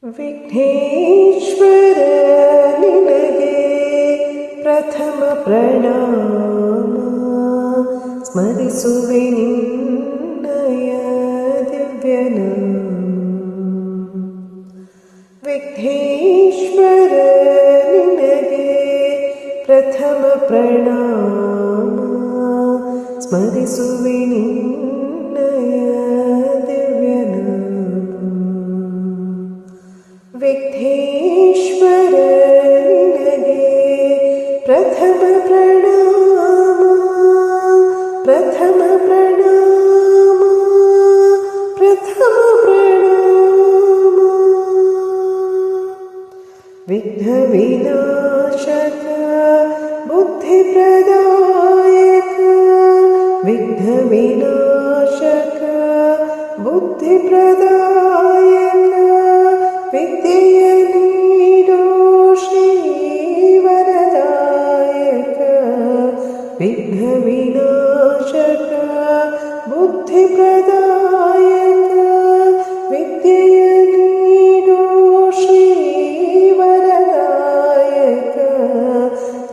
ವಿಘ್ನೇಶ್ವರ ನಿನಗೆ ಪ್ರಥಮ ಪ್ರಣಾಮ, ಸ್ಮರಿಸುವೆ ನಿನ್ನಯ ದಿವ್ಯನಾಮ. ವಿಘ್ನೇಶ್ವರ ನಿನಗೆ ಪ್ರಥಮ ಪ್ರಣಾಮ, ಸ್ಮರಿಸುವೆ ನಿನ್ನಯ ದಿವ್ಯನಾಮ. ವಿಘ್ನೇಶ್ವರ ನಿನಗೆ ಪ್ರಥಮ ಪ್ರಣಾಮ, ಪ್ರಥಮ ಪ್ರಣಾಮ, ಪ್ರಥಮ ಪ್ರಣಾಮ. ವಿಘ್ನ ವಿನಾಶಕ ಬುದ್ಧಿ ಪ್ರದಾಯಕ, ವಿಘ್ನ ವಿನಾಶಕ ಬುದ್ಧಿ ಪ್ರದಾಯಕ, ವಿದ್ಯೆಯ ನೀಡೋ ಶ್ರೀ ವರದಾಯಕ. ವಿಘ್ನ ವಿನಾಶಕ ಬುದ್ಧಿ ಪ್ರದಾಯಕ, ವಿದ್ಯೆಯ ನೀಡೋ ಶ್ರೀ ವರದಾಯಕ.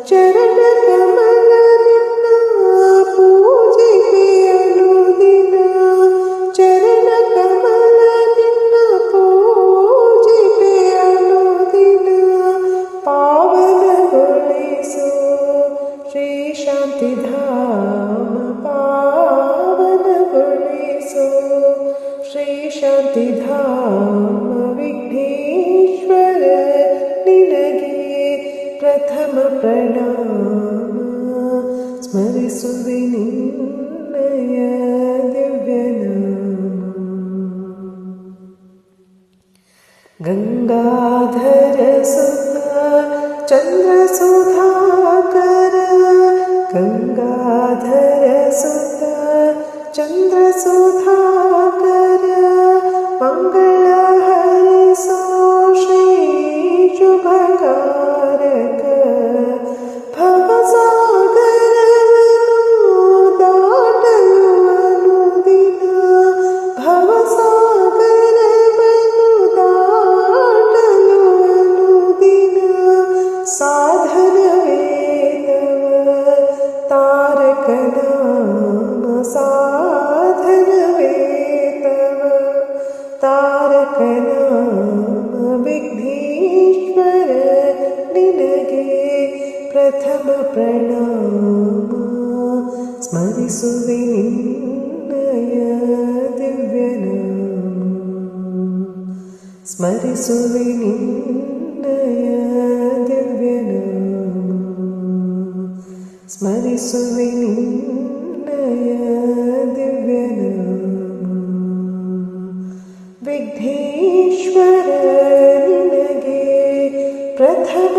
ಚರಣ ಕಮಲ ನಿನ್ನ ಪೂಜಿಕೆ ಅನುದಿನ, ಚರಣ ಕಮಲ ನಿನ್ನ ಪೂಜಿಕೆ ಅನುದಿನ. ಪಾವನಗೊಳಿಸು ಶ್ರೀ ಶಾಂತಿಧಾಮ, ಪಾವನಗೊಳಿಸು ಶ್ರೀ ಶಾಂತಿಧಾಮ. ವಿಘ್ನೇಶ್ವರ ನಿನಗೆ ಪ್ರಥಮ ಪ್ರಣಾಮ, ಸ್ಮರಿಸುವೆ ನಿನ್ನಯ ದಿವ್ಯನಾಮ. ಗಂಗಾಧರ ಸುತ ಚಂದ್ರ ಸುಧಾಕರ, ಗಂಗಾಧರ ಸುತ ಚಂದ್ರ ಸುಧಾಕರ. ಮಂಗಳ ಹರಿಸೋ ಶ್ರೀ ಶುಭಕಾರಕ. ಭವಸಾಗರವನ್ನು ದಾಟಲು ಅನುದಿನ, ಭವಸಾಗರವನ್ನು ದಾಟಲು ಅನುದಿನ. ಸಾಧನವೇ ತವ ತಾರಕ ನಾಮ, ಸಾಧನವೇ ತವ ತಾರಕ ನಾಮ. ವಿಘ್ನೇಶ್ವರ ನಿನಗೆ ಪ್ರಥಮ ಪ್ರಣಾಮ, ಸ್ಮರಿಸುವೆ ನಿನ್ನಯ ದಿವ್ಯನಾಮ, ಸ್ಮರಿಸುವೆ ನಿನ್ನಯ ದಿವ್ಯನಾಮ, ಸ್ಮರಿಸುವೆ ನಿನ್ನಯ ದಿವ್ಯನಾಮ. ವಿಘ್ನೇಶ್ವರ ನಿನಗೆ ಪ್ರಥಮ